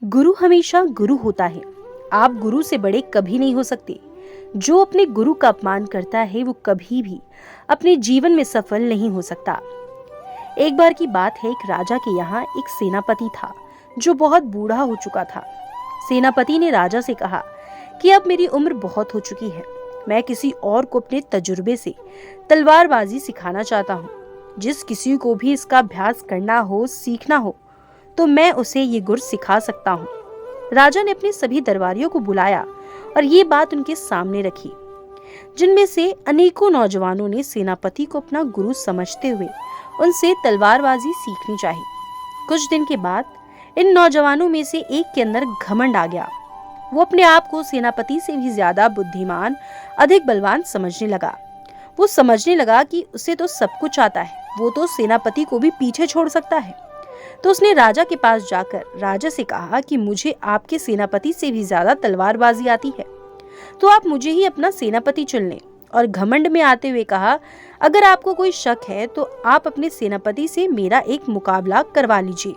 गुरु हमेशा गुरु होता है। आप गुरु से बड़े कभी नहीं हो सकते। जो अपने गुरु का अपमान करता है वो कभी भी अपने जीवन में सफल नहीं हो सकता। एक बार की बात है, एक राजा के यहाँ एक सेनापति था जो बहुत बूढ़ा हो चुका था। सेनापति ने राजा से कहा कि अब मेरी उम्र बहुत हो चुकी है, मैं किसी और को अपने तजुर्बे से तलवारबाजी सिखाना चाहता हूँ। जिस किसी को भी इसका अभ्यास करना हो, सीखना हो, तो मैं उसे ये गुर सिखा सकता हूँ। राजा ने अपने सभी दरबारियों को बुलाया और ये बात उनके सामने रखी, जिनमें से अनेकों नौजवानों ने सेनापति को अपना गुरु समझते हुए उनसे तलवारबाजी सीखनी चाहिए। कुछ दिन के बाद इन नौजवानों में से एक के अंदर घमंड आ गया। वो अपने आप को सेनापति से भी ज्यादा बुद्धिमान, अधिक बलवान समझने लगा। वो समझने लगा कि उसे तो सब कुछ आता है, वो तो सेनापति को भी पीछे छोड़ सकता है। तो उसने राजा के पास जाकर राजा से कहा कि मुझे आपके सेनापति से भी ज्यादा तलवारबाजी आती है, तो आप मुझे ही अपना सेनापति चुन लें। और घमंड में आते हुए कहा, अगर आपको कोई शक है तो आप अपने सेनापति से मेरा एक मुकाबला करवा लीजिए।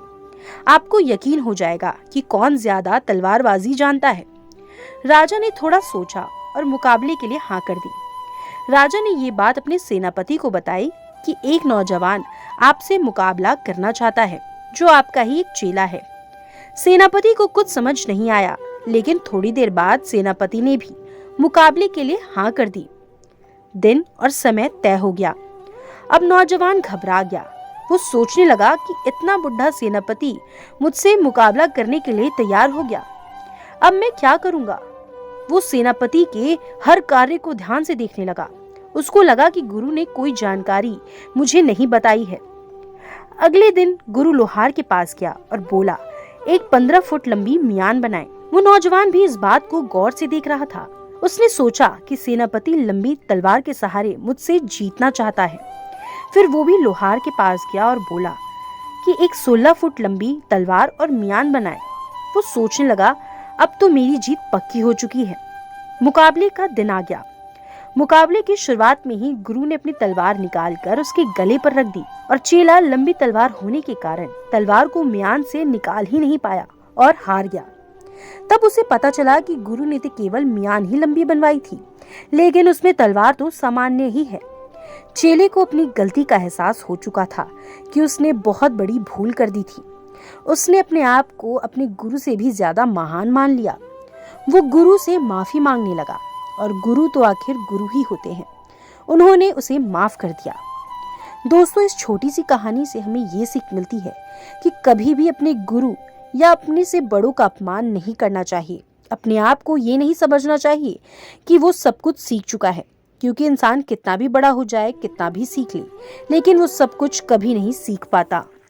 आपको यकीन हो जाएगा कि कौन ज्यादा तलवारबाजी जानता है। राजा ने थोड़ा सोचा और मुकाबले के लिए हाँ कर दी। राजा ने ये बात अपने सेनापति को बताई कि एक नौजवान आपसे मुकाबला करना चाहता है, जो आपका ही एक चेला है। सेनापति को कुछ समझ नहीं आया, लेकिन थोड़ी देर बाद सेनापति ने भी मुकाबले के लिए हाँ कर दी। दिन और समय तय हो गया। अब नौजवान घबरा गया। वो सोचने लगा कि इतना बुढ़ा सेनापति मुझसे मुकाबला करने के लिए तैयार हो गया, अब मैं क्या करूंगा। वो सेनापति के हर कार्य को ध्यान से देखने लगा। उसको लगा कि गुरु ने कोई जानकारी मुझे नहीं बताई है। अगले दिन गुरु लोहार के पास गया और बोला, एक 15 फुट लंबी मियान बनाए। वो नौजवान भी इस बात को गौर से देख रहा था। उसने सोचा कि सेनापति लंबी तलवार के सहारे मुझसे जीतना चाहता है। फिर वो भी लोहार के पास गया और बोला कि एक 16 फुट लंबी तलवार और मियान बनाए। वो सोचने लगा, अब तो मेरी जीत पक्की हो चुकी है। मुकाबले का दिन आ गया। मुकाबले की शुरुआत में ही गुरु ने अपनी तलवार निकालकर उसके गले पर रख दी और चेला लंबी तलवार होने के कारण तलवार को म्यान से निकाल ही नहीं पाया और हार गया। तब उसे पता चला कि गुरु ने तो केवल म्यान ही लंबी बनवाई थी, लेकिन उसमें तलवार तो सामान्य ही है। चेले को अपनी गलती का एहसास हो चुका था कि उसने बहुत बड़ी भूल कर दी थी। उसने अपने आप को अपने गुरु से भी ज्यादा महान मान लिया। वो गुरु से माफी मांगने लगा और गुरु तो आखिर गुरु ही होते हैं। उन्होंने उसे माफ कर दिया। दोस्तों, इस छोटी सी कहानी से हमें ये सीख मिलती है कि कभी भी अपने गुरु या अपने से बड़ों का अपमान नहीं करना चाहिए। अपने आप को ये नहीं समझना चाहिए कि वो सब कुछ सीख चुका है, क्योंकि इंसान कितना भी बड़ा हो जाए, कितना भी सीख ले, लेकिन वो सब कुछ कभी नहीं सीख पाता।